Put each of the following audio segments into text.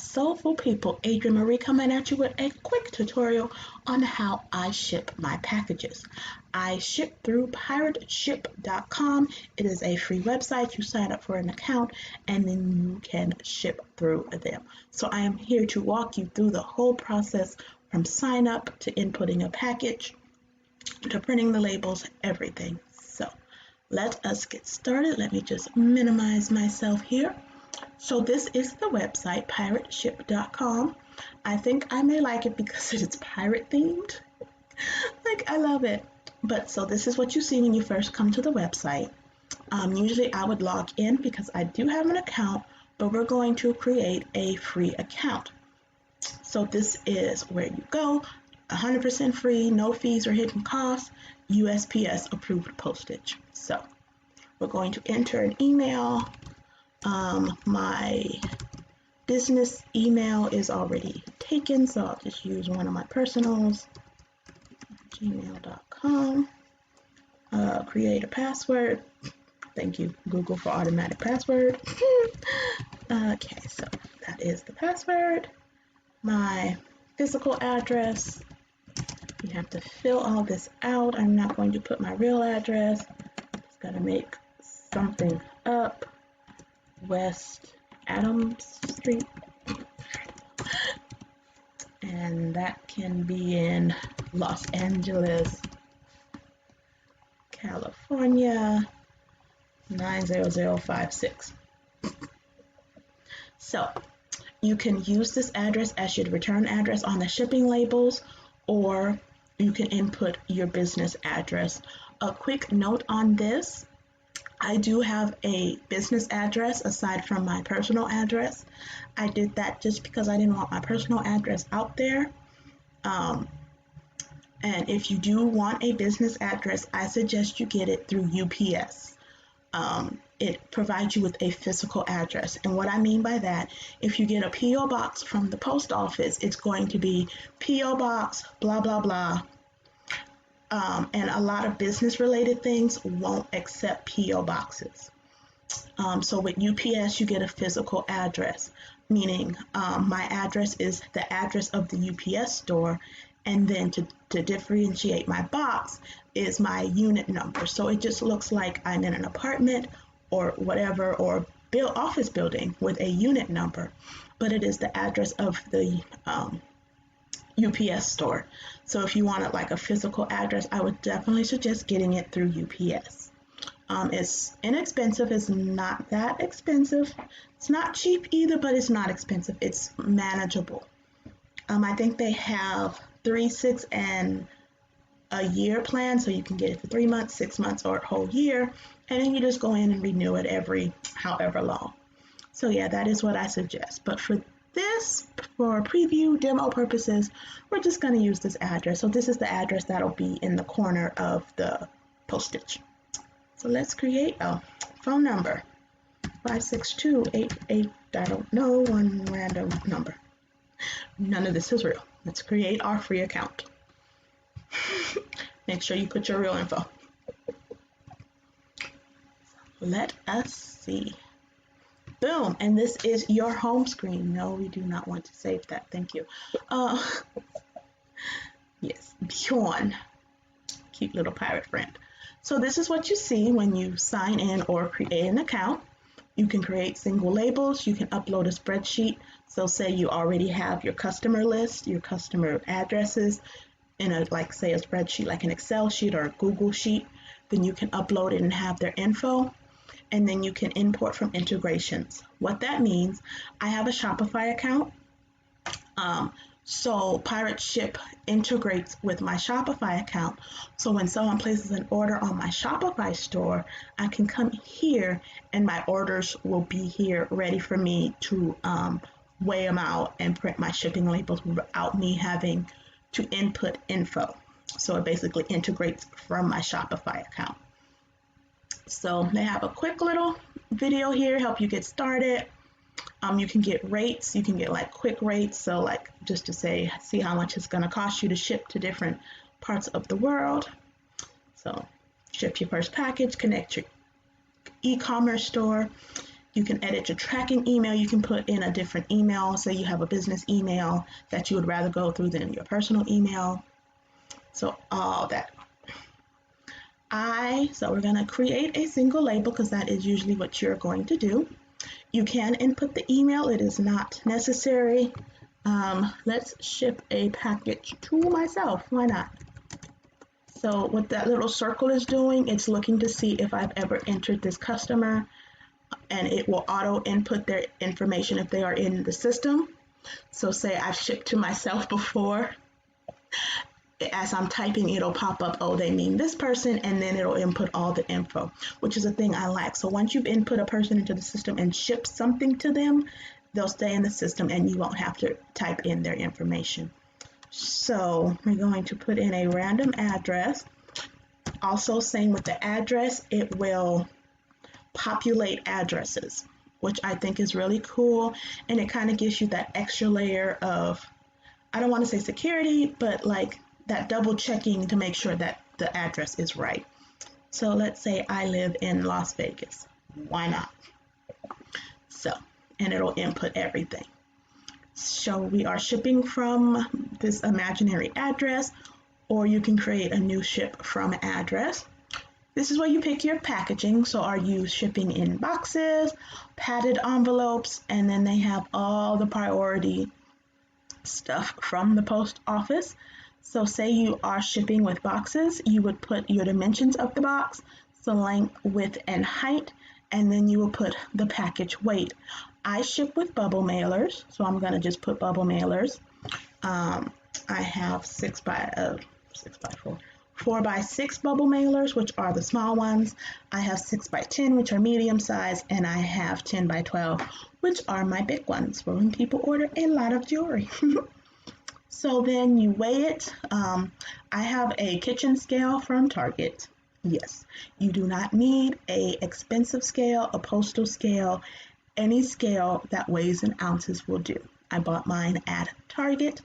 Soulful People, Adrienne Marie coming at you with a quick tutorial on how I ship my packages. I ship through PirateShip.com. It is a free website. You sign up for an account and then you can ship through them. So I am here to walk you through the whole process from sign up to inputting a package to printing the labels, everything. So let us get started. Let me just minimize myself here. So this is the website, PirateShip.com. I think I may like it because it's pirate themed. Like, I love it. But so this is what you see when you first come to the website. Usually I would log in because I do have an account, but we're going to create a free account. So this is where you go, 100% free, no fees or hidden costs, USPS approved postage. So we're going to enter an email. My business email is already taken, so I'll just use one of my personals, gmail.com. Create a password. Thank you, Google, for automatic password. Okay, so that is the password. My physical address. You have to fill all this out. I'm not going to put my real address. Just gotta make something up. West Adams Street, and that can be in Los Angeles, California, 90056. So you can use this address as your return address on the shipping labels, or you can input your business address. A quick note on this: I do have a business address aside from my personal address. I did that just because I didn't want my personal address out there. And if you do want a business address, I suggest you get it through UPS. It provides you with a physical address. And what I mean by that, if you get a P.O. box from the post office, it's going to be P.O. box, blah, blah, blah. And a lot of business related things won't accept P.O. boxes. So with UPS, you get a physical address, meaning my address is the address of the UPS store, and then to differentiate my box is my unit number. So it just looks like I'm in an apartment or whatever, or office building with a unit number, but it is the address of the UPS store. So if you wanted like a physical address, I would definitely suggest getting it through UPS. It's inexpensive. It's not that expensive. It's not cheap either, but it's not expensive. It's manageable. I think they have 3, 6, and a year plan, so you can get it for 3 months, 6 months, or a whole year, and then you just go in and renew it every however long. So yeah, that is what I suggest. But for preview demo purposes, we're just going to use this address. So this is the address that'll be in the corner of the postage. So let's create a phone number, 56288, I don't know, one random number. None of this is real. Let's create our free account. Make sure you put your real info. Let us see. Boom, and this is your home screen. No, we do not want to save that. Thank you. Yes, Bjorn, cute little pirate friend. So this is what you see when you sign in or create an account. You can create single labels. You can upload a spreadsheet. So say you already have your customer list, your customer addresses in a, like say a spreadsheet, like an Excel sheet or a Google sheet, then you can upload it and have their info. And then you can import from integrations. What that means, I have a Shopify account. So PirateShip integrates with my Shopify account. So when someone places an order on my Shopify store, I can come here and my orders will be here ready for me to weigh them out and print my shipping labels without me having to input info. So it basically integrates from my Shopify account. So they have a quick little video here, help you get started. You can get rates. You can get like quick rates. So like just to see how much it's going to cost you to ship to different parts of the world. So ship your first package, connect your e-commerce store. You can edit your tracking email. You can put in a different email. Say you have a business email that you would rather go through than your personal email. So all that. So we're going to create a single label because that is usually what you're going to do. You can input the email. It is not necessary. Let's ship a package to myself. Why not? So what that little circle is doing, it's looking to see if I've ever entered this customer, and it will auto input their information if they are in the system. So say I've shipped to myself before. As I'm typing, it'll pop up, oh, they mean this person, and then it'll input all the info, which is a thing I like. So once you've input a person into the system and ship something to them, they'll stay in the system and you won't have to type in their information. So we're going to put in a random address. Also, same with the address, it will populate addresses, which I think is really cool. And it kind of gives you that extra layer of, I don't want to say security, but like that double checking to make sure that the address is right. So let's say I live in Las Vegas. Why not? So, and it'll input everything. So we are shipping from this imaginary address, or you can create a new ship from address. This is where you pick your packaging. So are you shipping in boxes, padded envelopes, and then they have all the priority stuff from the post office. So say you are shipping with boxes, you would put your dimensions of the box, so length, width, and height, and then you will put the package weight. I ship with bubble mailers, so I'm going to just put bubble mailers. I have 4 by 6 bubble mailers, which are the small ones. I have 6 by 10, which are medium size, and I have 10 by 12, which are my big ones for when people order a lot of jewelry. So then you weigh it. I have a kitchen scale from Target. Yes, you do not need an expensive scale, a postal scale. Any scale that weighs in ounces will do. I bought mine at Target.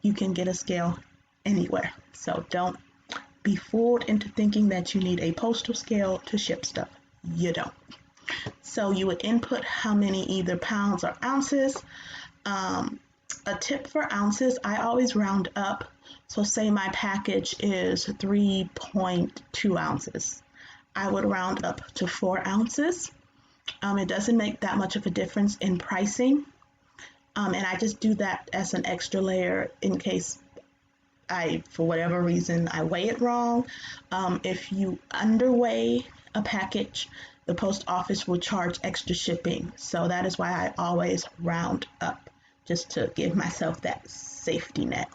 You can get a scale anywhere. So don't be fooled into thinking that you need a postal scale to ship stuff. You don't. So you would input how many either pounds or ounces. A tip for ounces, I always round up. So say my package is 3.2 ounces. I would round up to 4 ounces. It doesn't make that much of a difference in pricing. And I just do that as an extra layer in case for whatever reason, I weigh it wrong. If you underweigh a package, the post office will charge extra shipping. So that is why I always round up, just to give myself that safety net.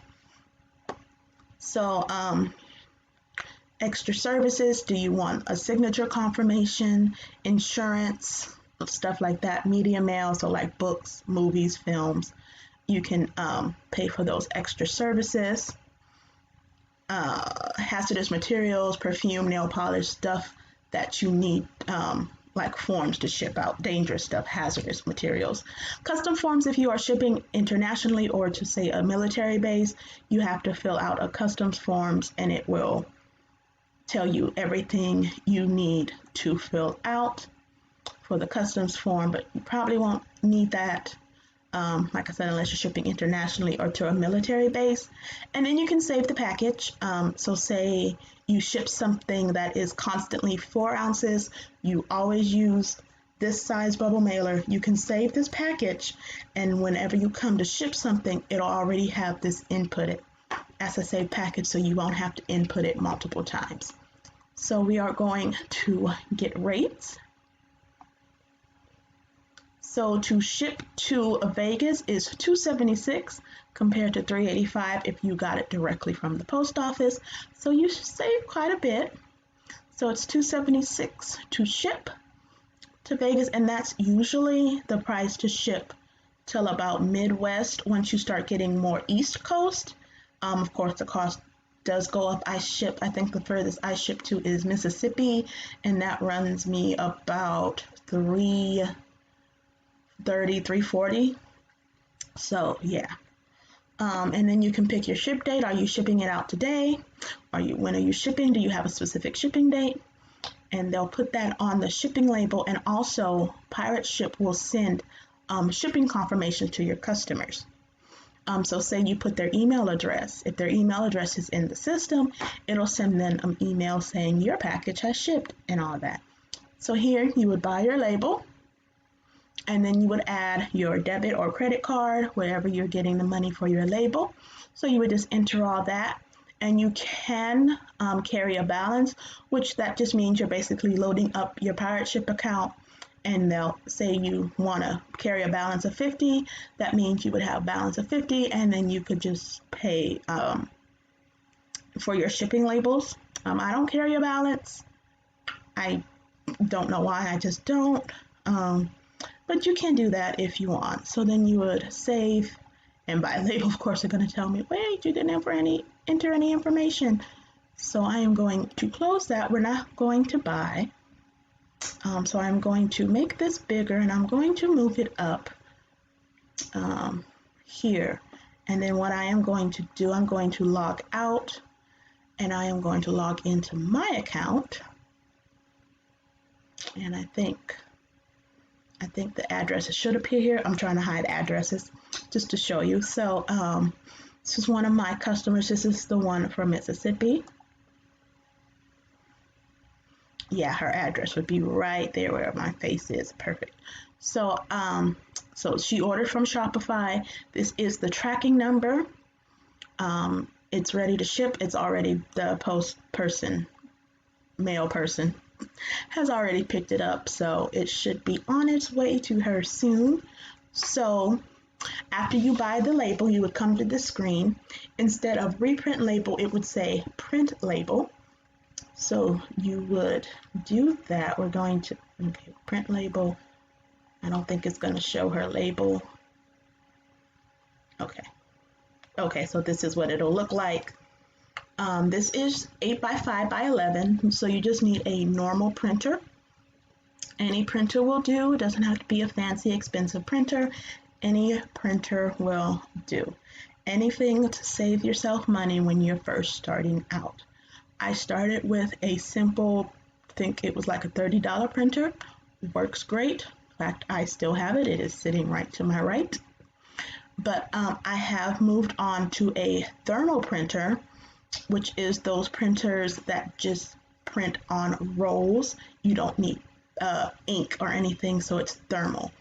So extra services, do you want a signature confirmation, insurance, stuff like that, media mail, so like books, movies, films, you can pay for those extra services. Hazardous materials, perfume, nail polish, stuff that you need, like forms to ship out, dangerous stuff, hazardous materials. Custom forms, if you are shipping internationally or to say a military base, you have to fill out a customs forms and it will tell you everything you need to fill out for the customs form, but you probably won't need that, like I said, unless you're shipping internationally or to a military base. And then you can save the package. So say you ship something that is constantly 4 ounces, you always use this size bubble mailer, you can save this package, and whenever you come to ship something, it'll already have this inputted as a saved package, so you won't have to input it multiple times. So we are going to get rates. So to ship to Vegas is $276 compared to $385 if you got it directly from the post office. So you should save quite a bit. So it's $276 to ship to Vegas, and that's usually the price to ship till about Midwest. Once you start getting more East Coast, of course the cost does go up. I think the furthest I ship to is Mississippi, and that runs me about $330, $340. So yeah. And then you can pick your ship date. Are you shipping it out today? When are you shipping? Do you have a specific shipping date? and they'll put that on the shipping label, and also PirateShip will send shipping confirmation to your customers. So say you put their email address. If their email address is in the system, it'll send them an email saying your package has shipped and all that. So here you would buy your label, and then you would add your debit or credit card, wherever you're getting the money for your label. So you would just enter all that, and you can carry a balance, which that just means you're basically loading up your PirateShip account, and they'll say you want to carry a balance of 50. That means you would have a balance of 50, and then you could just pay for your shipping labels. I don't carry a balance. I don't know why, I just don't. But you can do that if you want. So then you would save, and by label, of course, they're going to tell me, wait, you didn't enter any information. So I am going to close that. We're not going to buy. So I'm going to make this bigger, and I'm going to move it up here. And then what I am going to do, I'm going to log out, and I am going to log into my account. And I think the addresses should appear here. I'm trying to hide addresses just to show you. So this is one of my customers. This is the one from Mississippi. Yeah, her address would be right there where my face is. Perfect. So so she ordered from Shopify. This is the tracking number. It's ready to ship. It's already, the mail person has already picked it up, so it should be on its way to her soon. So after you buy the label, you would come to this screen. Instead of reprint label, it would say print label. So you would do that. We're going to, okay, print label. I don't think it's going to show her label. Okay, so this is what it'll look like. This is 8 by 5 by 11, so you just need a normal printer. Any printer will do. It doesn't have to be a fancy, expensive printer. Any printer will do. Anything to save yourself money when you're first starting out. I started with a simple, I think it was like a $30 printer. Works great. In fact, I still have it. It is sitting right to my right. But I have moved on to a thermal printer, which is those printers that just print on rolls. You don't need ink or anything, so it's thermal.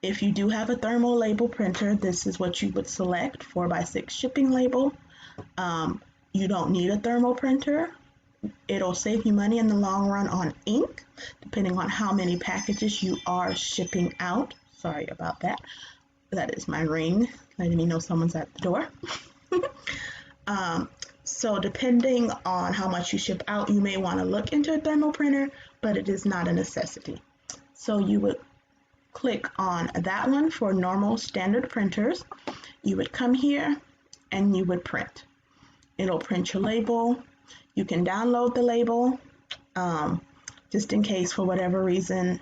If you do have a thermal label printer, this is what you would select, 4x6 shipping label. You don't need a thermal printer. It'll save you money in the long run on ink, depending on how many packages you are shipping out. Sorry about that. That is my ring, letting me know someone's at the door. So depending on how much you ship out, you may want to look into a thermal printer, but it is not a necessity. So you would click on that one for normal standard printers. You would come here and you would print. It'll print your label. You can download the label, just in case for whatever reason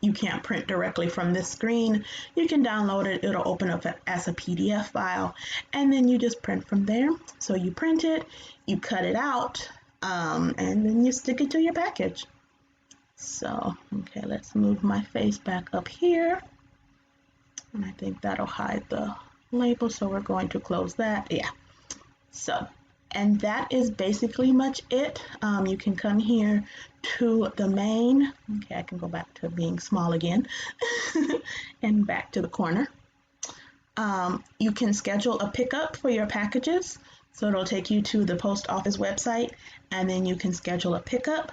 you can't print directly from this screen. You can download it. It'll open up as a PDF file, and then you just print from there. So you print it, you cut it out, and then you stick it to your package. So, okay, let's move my face back up here. And I think that'll hide the label, so we're going to close that. Yeah. So, and that is basically much it. You can come here to the main. Okay, I can go back to being small again and back to the corner. You can schedule a pickup for your packages. So it'll take you to the post office website, and then you can schedule a pickup.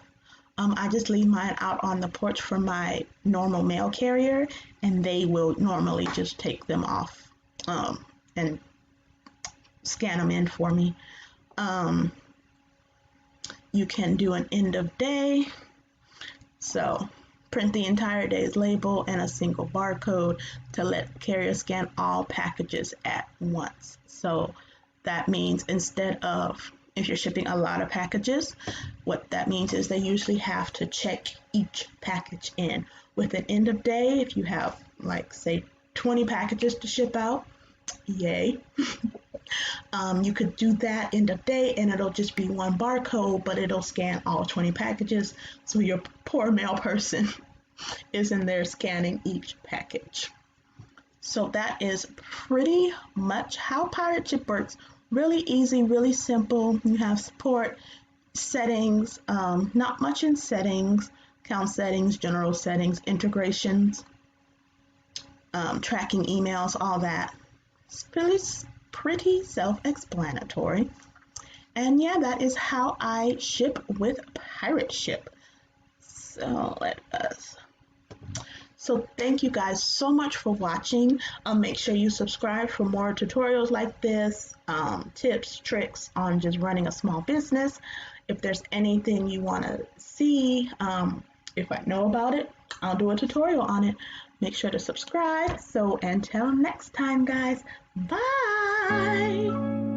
I just leave mine out on the porch for my normal mail carrier, and they will normally just take them off and scan them in for me. You can do an end of day, so print the entire day's label and a single barcode to let carrier scan all packages at once. So that means instead of, if you're shipping a lot of packages, what that means is they usually have to check each package in. With an end of day, if you have like say 20 packages to ship out, yay. You could do that end of day and it'll just be one barcode, but it'll scan all 20 packages. So your poor mail person is in there scanning each package. So that is pretty much how PirateShip works. Really easy, really simple. You have support, settings, not much in settings, account settings, general settings, integrations, tracking emails, all that. It's pretty self-explanatory. And yeah, that is how I ship with PirateShip. So thank you guys so much for watching. Make sure you subscribe for more tutorials like this, tips, tricks on just running a small business. If there's anything you want to see, if I know about it, I'll do a tutorial on it. Make sure to subscribe. So until next time, guys, bye.